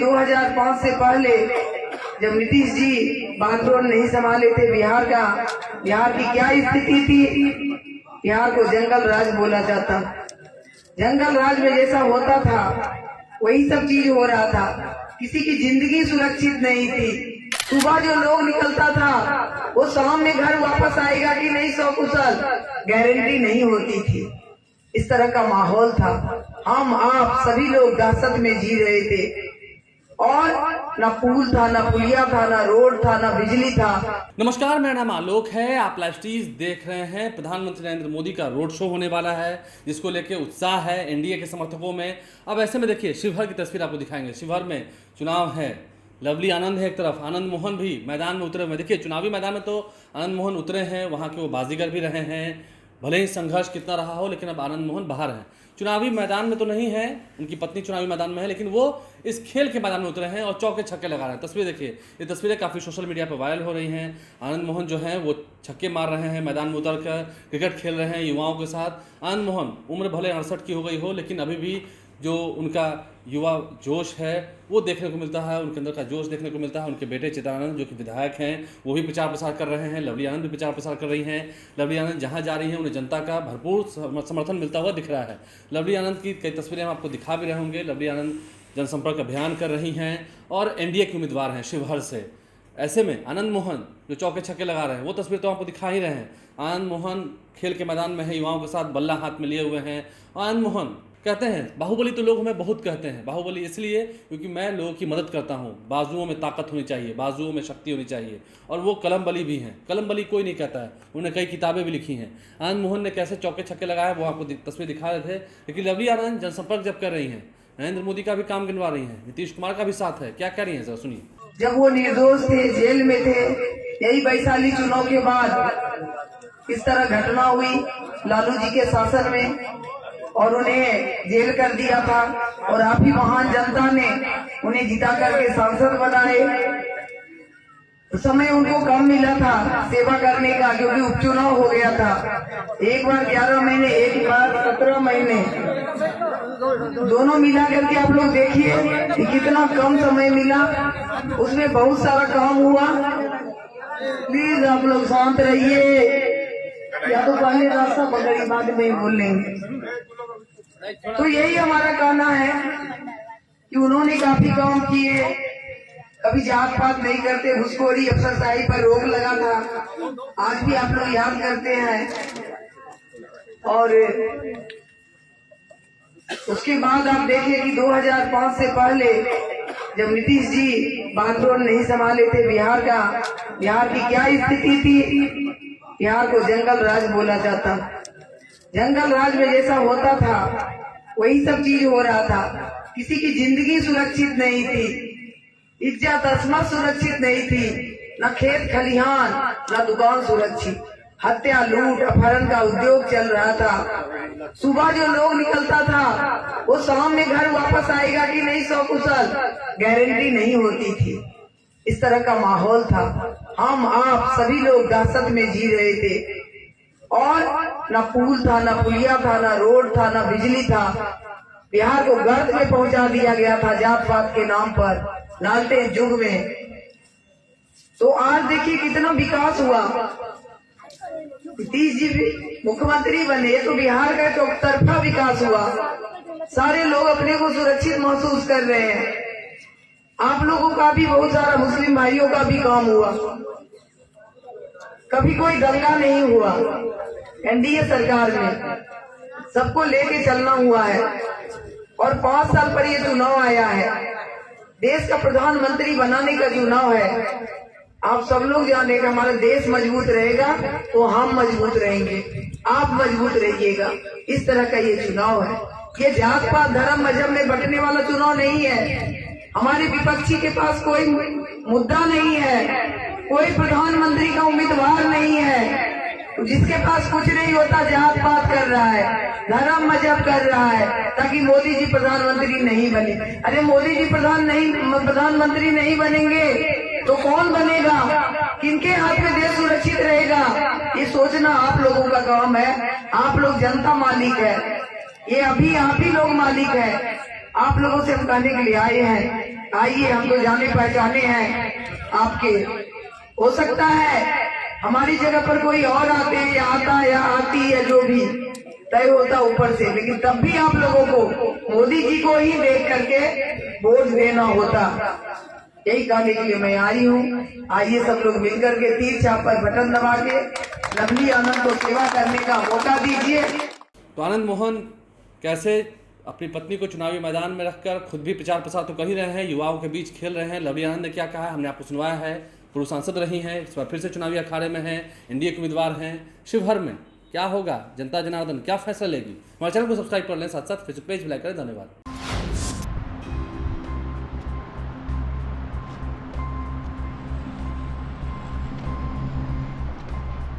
2005 से पहले जब नीतीश जी बागडोर नहीं संभाले थे बिहार की क्या स्थिति थी। बिहार को जंगल राज बोला जाता। जंगल राज में जैसा होता था वही सब चीज हो रहा था। किसी की जिंदगी सुरक्षित नहीं थी। सुबह जो लोग निकलता था वो शाम में घर वापस आएगा कि नहीं सकुशल गारंटी नहीं होती थी। इस तरह का माहौल था। हम आप सभी लोग दहशत में जी रहे थे और ना पुल था, ना पुलिया था, ना रोड था, ना बिजली था। नमस्कार, मेरा नाम आलोक है। आप लाइव स्ट्रीज देख रहे हैं। प्रधानमंत्री नरेंद्र मोदी का रोड शो होने वाला है जिसको लेके उत्साह है एनडीए के समर्थकों में। अब ऐसे में देखिए शिवहर की तस्वीर आपको दिखाएंगे। शिवहर में चुनाव है। लवली आनंद है एक तरफ, आनंद मोहन भी मैदान में उतरे हुए। देखिए चुनावी मैदान में तो आनंद मोहन उतरे हैं, वहाँ के वो बाजीगर भी रहे हैं। भले ही संघर्ष कितना रहा हो लेकिन अब आनंद मोहन बाहर हैं। चुनावी मैदान में तो नहीं है, उनकी पत्नी चुनावी मैदान में है, लेकिन वो इस खेल के मैदान में उतरे हैं और चौके छक्के लगा रहे हैं। तस्वीर देखिए, ये तस्वीरें काफ़ी सोशल मीडिया पर वायरल हो रही हैं। आनंद मोहन जो हैं वो छक्के मार रहे हैं, मैदान में उतर कर क्रिकेट खेल रहे हैं युवाओं के साथ। आनंद मोहन उम्र भले 68 की हो गई हो लेकिन अभी भी जो उनका युवा जोश है वो देखने को मिलता है, उनके अंदर का जोश देखने को मिलता है। उनके बेटे चिदानंद जो कि विधायक हैं वो भी प्रचार प्रसार कर रहे हैं। लवली आनंद भी प्रचार प्रसार कर रही हैं। लवली आनंद जहां जा रही हैं उन्हें जनता का भरपूर समर्थन मिलता हुआ दिख रहा है। लवली आनंद की कई तस्वीरें हम आपको दिखा भी रहे होंगे। लवली आनंद जनसंपर्क अभियान कर रही हैं और एनडीए के उम्मीदवार हैं शिवहर से। ऐसे में आनंद मोहन जो चौके छक्के लगा रहे हैं वो तस्वीर तो आपको दिखा ही रहे हैं। आनंद मोहन खेल के मैदान में है, युवाओं के साथ बल्ला हाथ में लिए हुए हैं। आनंद मोहन कहते हैं बाहुबली तो लोग हमें बहुत कहते हैं। बाहुबली इसलिए क्योंकि मैं लोगों की मदद करता हूँ। बाजुओं में ताकत होनी चाहिए, बाजुओं में शक्ति होनी चाहिए। और वो कलम बली भी हैं। कलम बली कोई नहीं कहता है, उन्होंने कई किताबें भी लिखी हैं। आनंद मोहन ने कैसे चौके छक्के लगाए वो आपको तस्वीर दिखा रहे थे। लेकिन लवली आनंद जनसंपर्क जब कर रही हैं, नरेंद्र मोदी का भी काम गिनवा रही हैं, नीतीश कुमार का भी साथ है। क्या कह रही हैं सर, सुनिए। जब वो निर्दोष थे, जेल में थे, यही वैशाली चुनाव के बाद इस तरह घटना हुई लालू जी के शासन में और उन्हें जेल कर दिया था। और आप ही महान जनता ने उन्हें जिता करके सांसद बनाए। उस समय उनको कम मिला था सेवा करने का क्योंकि उपचुनाव हो गया था। एक बार 11 महीने, एक बार 17 महीने, दोनों मिला करके आप लोग देखिए कि कितना कम समय मिला। उसमें बहुत सारा काम हुआ। प्लीज आप लोग शांत रहिए, या तो पहले रास्ता पकड़ी बाद में ही बोल लेंगे। तो यही हमारा कहना है कि उन्होंने काफी काम किए। कभी जात पात नहीं करते, घुसखोरी अफसरशाही पर रोक लगा था। आज भी आप लोग याद करते हैं। और उसके बाद आप देखिए कि 2005 से पहले जब नीतीश जी बागडोर नहीं संभाले थे बिहार की क्या स्थिति थी। बिहार को जंगल राज बोला जाता। जंगल राज में जैसा होता था वही सब चीज हो रहा था। किसी की जिंदगी सुरक्षित नहीं थी, इज्जत अस्मत सुरक्षित नहीं थी, न खेत खलिहान न दुकान सुरक्षित। हत्या, लूट, अपहरण का उद्योग चल रहा था। सुबह जो लोग निकलता था वो शाम में घर वापस आएगा कि नहीं सकुशल गारंटी नहीं होती थी। इस तरह का माहौल था। हम आप सभी लोग दहशत में जी रहे थे और ना पुल था, ना पुलिया था, ना रोड था, ना बिजली था। बिहार को गर्त में पहुंचा दिया गया था जात पात के नाम पर लालते युग में। तो आज देखिए कितना विकास हुआ। नीतीश जी भी मुख्यमंत्री बने तो बिहार का चौतरफा विकास हुआ। सारे लोग अपने को सुरक्षित महसूस कर रहे हैं। आप लोगों का भी, बहुत सारा मुस्लिम भाइयों का भी काम हुआ। कभी कोई दंगा नहीं हुआ। एनडीए सरकार में सबको लेके चलना हुआ है और 5 साल पर ये चुनाव आया है। देश का प्रधानमंत्री बनाने का चुनाव है। आप सब लोग जाने का हमारा देश मजबूत रहेगा तो हम मजबूत रहेंगे, आप मजबूत रहिएगा। इस तरह का ये चुनाव है। ये जात पात धर्म मजहब में बंटने वाला चुनाव नहीं है। हमारे विपक्षी के पास कोई मुद्दा नहीं है, कोई प्रधानमंत्री का उम्मीदवार नहीं है। जिसके पास कुछ नहीं होता जात पात कर रहा है, धर्म मजहब कर रहा है ताकि मोदी जी प्रधानमंत्री नहीं बने। अरे मोदी जी प्रधानमंत्री नहीं बनेंगे तो कौन बनेगा? किनके हाथ में देश सुरक्षित रहेगा? ये सोचना आप लोगों का काम है। आप लोग जनता मालिक है, ये अभी आप ही लोग मालिक है। आप लोगों से हम कहने के लिए आए हैं, आइए, हम तो जाने पहचाने हैं आपके। हो सकता है हमारी जगह पर कोई और आते हैं या आता है या आती है, जो भी तय होता ऊपर से, लेकिन तब भी आप लोगों को मोदी जी को ही देख करके वोट देना होता। यही कहने के लिए मैं आई हूँ। आइए सब लोग मिलकर के तीर छाप पर बटन दबा के लवली आनंद को सेवा करने का मौका दीजिए। तो आनंद मोहन कैसे अपनी पत्नी को चुनावी मैदान में रखकर खुद भी प्रचार प्रसार तो कर ही रहे हैं, युवाओं के बीच खेल रहे हैं। लवली आनंद ने क्या कहा है हमने आपको सुनवाया है। पूर्व सांसद रही हैं, इस बार फिर से चुनावी अखाड़े में हैं, एनडीए के उम्मीदवार हैं। शिवहर में क्या होगा, जनता जनार्दन क्या फैसला लेगी? हमारे चैनल को सब्सक्राइब कर लें, साथ साथ फेसबुक पेज भी लाइक करें। धन्यवाद।